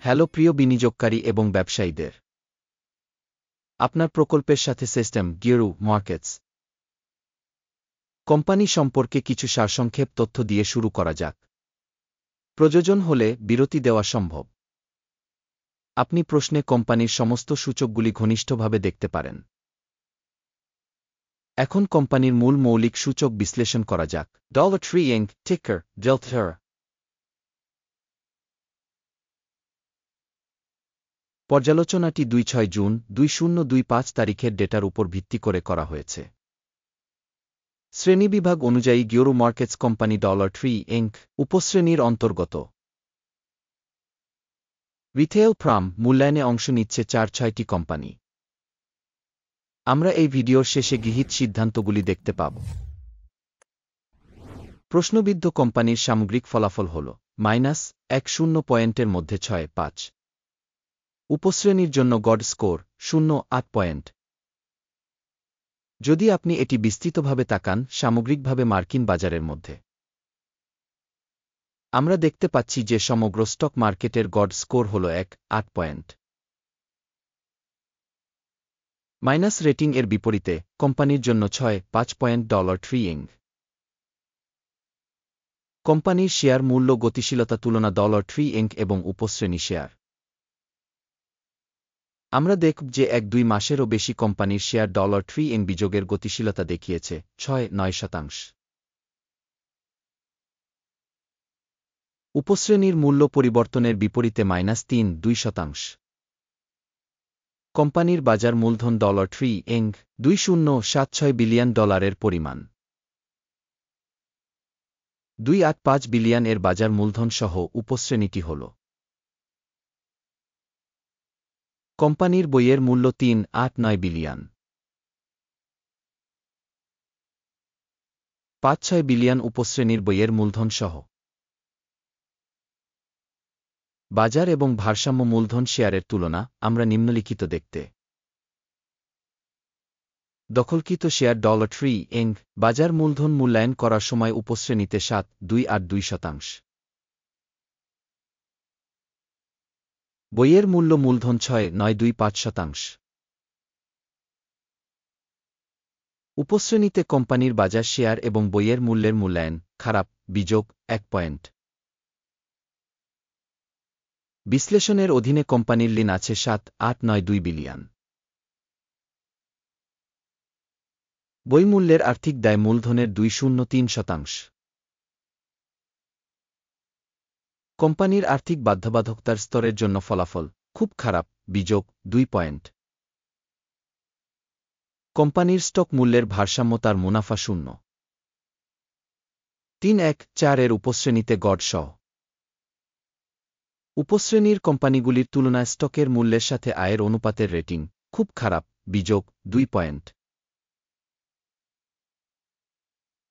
Hello প্রিয় বিনিয়োগকারী এবং ব্যবসায়ীদের, আপনার প্রকল্পের সাথে সিস্টেম গিরু মার্কেটস কোম্পানি সম্পর্কে কিছু সারসংক্ষেপ তথ্য দিয়ে শুরু করা যাক। প্রয়োজন হলে বিরতি দেওয়া সম্ভব। আপনি প্রশ্নে কোম্পানির সমস্ত সূচকগুলি ঘনিষ্ঠভাবে দেখতে পারেন। এখন কোম্পানির মূল মৌলিক সূচক বিশ্লেষণ করা যাক। Dollar tree inc, ticker delta. পর্যালোচনাটি ২-৬ জুন ২০২৫ তারিখের ডেটার উপর ভিত্তি করে করা হয়েছে। শ্রেণীবিভাগ অনুযায়ী গিওরো markets company dollar tree inc উপশ্রেণীর অন্তর্গত। রিটেল ফার্ম মূল্যায়নে অংশ নিচ্ছে ৪-৬টি কোম্পানি। আমরা এই ভিডিওর শেষে গৃহীত সিদ্ধান্তগুলি দেখতে পাব। প্রশ্নবিদ্ধ কোম্পানির সামগ্রিক ফলাফল হল -১০ পয়েন্টের মধ্যে ৬-৫। উপশ্রেণীর জন্য গড স্কোর ০-৮ পয়েন্ট। যদি আপনি এটি বিস্তৃতভাবে তাকান সামগ্রিকভাবে মার্কিন বাজারের মধ্যে, আমরা দেখতে পাচ্ছি যে সমগ্র স্টক মার্কেটের গড স্কোর হল ১-৮ পয়েন্ট। মাইনাস রেটিং এর বিপরীতে কোম্পানির জন্য ৬-৫ পয়েন্ট। ডলার ট্রি ইঙ্ক কোম্পানির শেয়ার মূল্য গতিশীলতা তুলনা ডলার ট্রি ইঙ্ক এবং উপশ্রেণী শেয়ার। আমরা দেখব যে ১-২ মাসেরও বেশি কোম্পানির শেয়ার ডলার ট্রি ইঙ্ক বিযোগের গতিশীলতা দেখিয়েছে ৬-৯%। উপশ্রেণীর মূল্য পরিবর্তনের বিপরীতে -৩-২%। কোম্পানির বাজার মূলধন ডলার ট্রি ইঙ্ক ২০৭৬ বিলিয়ন ডলারের পরিমাণ। ২৮৫ বিলিয়ন এর বাজার মূলধন সহ উপশ্রেণীটি হল। কোম্পানির বইয়ের মূল্য ৩৮৯ বিলিয়ন। ৫-৬ বিলিয়ন উপশ্রেণীর বইয়ের মূলধন সহ। বাজার এবং ভারসাম্য মূলধন শেয়ারের তুলনা আমরা নিম্নলিখিত দেখতে। দখলকৃত শেয়ার ডলার ট্রি ইঙ্ক বাজার মূলধন মূল্যায়ন করার সময় উপশ্রেণীতে ৭-২-৮-২%। বইয়ের মূল্য মূলধন ৬-৯-২-৫%। উপশ্রেণীতে কোম্পানির বাজার শেয়ার এবং বইয়ের মূল্যের মূল্যায়ন খারাপ বিযোগ ১ পয়েন্ট। বিশ্লেষণের অধীনে কোম্পানির ঋণ আছে ৭-৮-৯-২ বিলিয়ন। বইমূল্যের আর্থিক দায় মূলধনের ২-০-৩%। কোম্পানির আর্থিক বাধ্যবাধকতার স্তরের জন্য ফলাফল খুব খারাপ বিযোগ ২ পয়েন্ট। কোম্পানির স্টক মূল্যের ভারসাম্য তার মুনাফা ০.৩১৪ এর উপশ্রেণীতে গড় সহ। উপশ্রেণীর কোম্পানিগুলির তুলনায় স্টকের মূল্যের সাথে আয়ের অনুপাতের রেটিং খুব খারাপ বিযোগ ২ পয়েন্ট।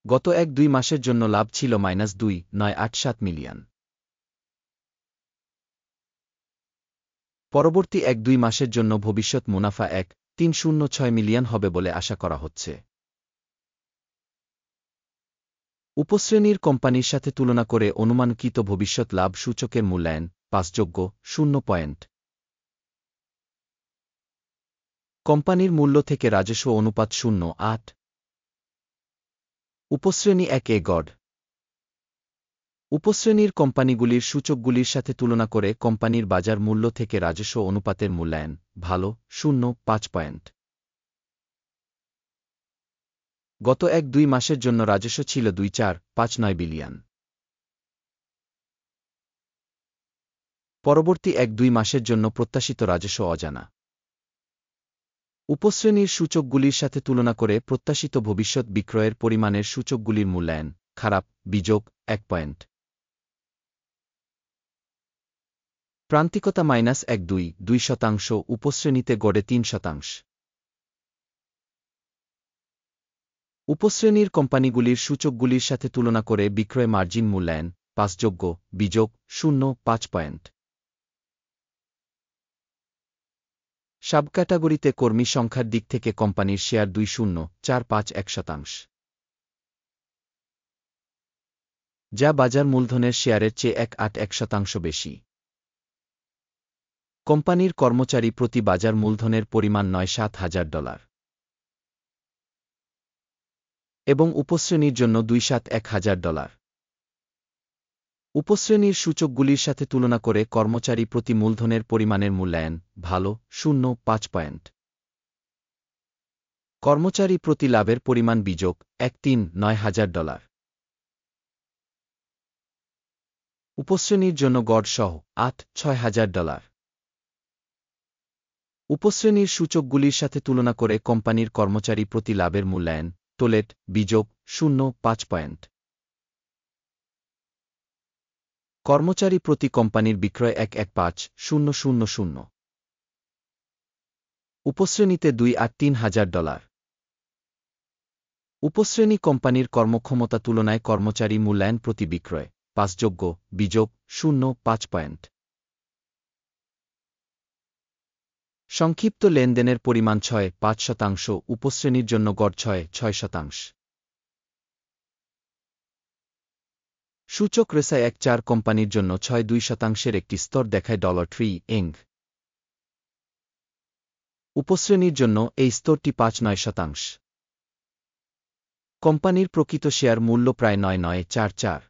গত ১-২ মাসের জন্য লাভ ছিল -২.৯87 মিলিয়ন। পরবর্তী ১-২ মাসের জন্য ভবিষ্যৎ মুনাফা ১.৩০৬ মিলিয়ন হবে বলে আশা করা হচ্ছে। উপশ্রেণীর কোম্পানির সাথে তুলনা করে অনুমানকৃত ভবিষ্যৎ লাভ সূচকের মূল্যায়ন পাসযোগ্য ০ পয়েন্ট। কোম্পানির মূল্য থেকে রাজস্ব অনুপাত ০.৮। উপশ্রেণী ১-এ গড়। উপশ্রেণীর কোম্পানিগুলির সূচকগুলির সাথে তুলনা করে কোম্পানির বাজার মূল্য থেকে রাজস্ব অনুপাতের মূল্যায়ন ভালো ০.৫ পয়েন্ট। গত ১-২ মাসের জন্য রাজস্ব ছিল ২.৪59 বিলিয়ন। পরবর্তী ১-২ মাসের জন্য প্রত্যাশিত রাজস্ব অজানা। উপশ্রেণীর সূচকগুলির সাথে তুলনা করে প্রত্যাশিত ভবিষ্যৎ বিক্রয়ের পরিমাণের সূচকগুলির মূল্যায়ন খারাপ বিযোগ ১ পয়েন্ট। প্রান্তিকতা -১.২% উপশ্রেণীতে গড়ে ৩%। উপশ্রেণীর কোম্পানিগুলির সূচকগুলির সাথে তুলনা করে বিক্রয় মার্জিন মূল্যায়ন পাসযোগ্য বিযোগ ০.৫ পয়েন্ট। সাবক্যাটাগরিতে কর্মী সংখ্যার দিক থেকে কোম্পানির শেয়ার ২.০৪৫১%, যা বাজার মূলধনের শেয়ারের চেয়ে ১.৮১% বেশি। কোম্পানির কর্মচারী প্রতি বাজার মূলধনের পরিমাণ $9,700 এবং উপশ্রেণীর জন্য $2,100। উপশ্রেণীর সূচকগুলির সাথে তুলনা করে কর্মচারী প্রতি মূলধনের পরিমাণের মূল্যায়ন ভালো 0.5 পয়েন্ট। কর্মচারী প্রতি লাভের পরিমাণ বিযোগ 1,9,000। উপশ্রেণীর জন্য গড় সহ 8,6,000। উপশ্রেণীর সূচকগুলির সাথে তুলনা করে কোম্পানির কর্মচারী প্রতি লাভের মূল্যায়ন টোলেট বিযোগ 0.5 পয়েন্ট। কর্মচারী প্রতি কোম্পানির বিক্রয় 1,15,000। উপশ্রেণীতে $2,3,000। উপশ্রেণী কোম্পানির কর্মক্ষমতা তুলনায় কর্মচারী মূল্যায়ন প্রতি বিক্রয় পাসযোগ্য বিযোগ 0.5 পয়েন্ট। সংক্ষিপ্ত লেনদেনের পরিমাণ 6.5%। উপশ্রেণীর জন্য গড় 6.6%। সূচক রেসাই 1.4 কোম্পানির জন্য 6.2% একটি স্তর দেখায় $3 উপশ্রেণীর জন্য এই স্তরটি 5.9%। কোম্পানির প্রকৃত শেয়ার মূল্য প্রায় 9,944।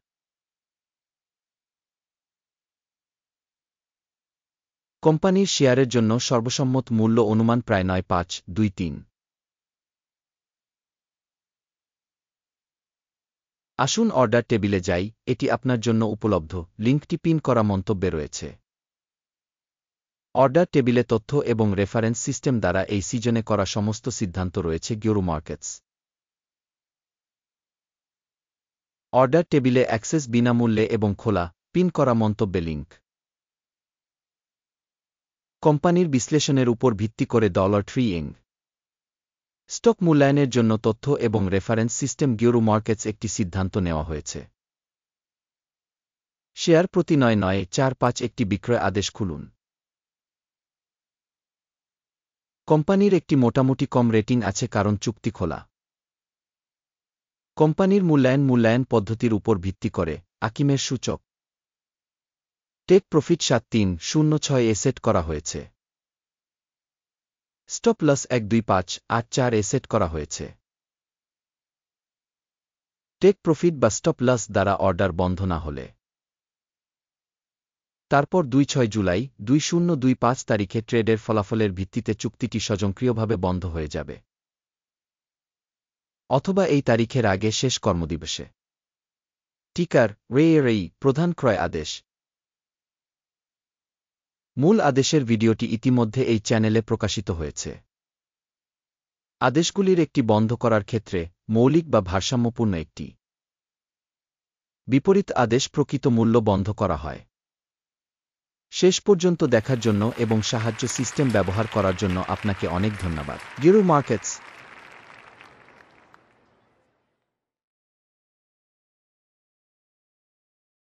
কোম্পানির শেয়ারের জন্য সর্বসম্মত মূল্য অনুমান প্রায় 9,523। আসুন অর্ডার টেবিলে যাই, এটি আপনার জন্য উপলব্ধ, লিঙ্কটি পিন করা মন্তব্যে রয়েছে। অর্ডার টেবিলে তথ্য এবং রেফারেন্স সিস্টেম দ্বারা এই সিজনে করা সমস্ত সিদ্ধান্ত রয়েছে গিওরো মার্কেটস। অর্ডার টেবিলে অ্যাক্সেস বিনামূল্যে এবং খোলা, পিন করা মন্তব্যে লিঙ্ক। কোম্পানির বিশ্লেষণের উপর ভিত্তি করে $3 স্টক মূল্যায়নের জন্য তথ্য এবং রেফারেন্স সিস্টেম গিওরো মার্কেটস একটি সিদ্ধান্ত নেওয়া হয়েছে। শেয়ার প্রতি 9,945 একটি বিক্রয় আদেশ খুলুন। কোম্পানির একটি মোটামুটি কম রেটিং আছে কারণ চুক্তি খোলা। কোম্পানির মূল্যায়ন পদ্ধতির উপর ভিত্তি করে আকিমের সূচক টেক প্রফিট 7,306 সেট করা হয়েছে। স্টপ লস 12584 সেট করা হয়েছে। টেক প্রফিট বা স্টপ লস দ্বারা অর্ডার বন্ধ না হলে তারপর 26 জুলাই 2025 তারিখে ট্রেডের ফলাফলের ভিত্তিতে চুক্তিটি স্বয়ংক্রিয়ভাবে বন্ধ হয়ে যাবে, অথবা এই তারিখের আগে শেষ কর্মদিবসে। টিকার RAI প্রধান ক্রয় আদেশ। মূল আদেশের ভিডিওটি ইতিমধ্যে এই চ্যানেলে প্রকাশিত হয়েছে। আদেশগুলির একটি বন্ধ করার ক্ষেত্রে মৌলিক বা ভারসাম্যপূর্ণ একটি বিপরীত আদেশ প্রকৃত মূল্য বন্ধ করা হয়। শেষ পর্যন্ত দেখার জন্য এবং সাহায্য সিস্টেম ব্যবহার করার জন্য আপনাকে অনেক ধন্যবাদ। গিওরো মার্কেটস।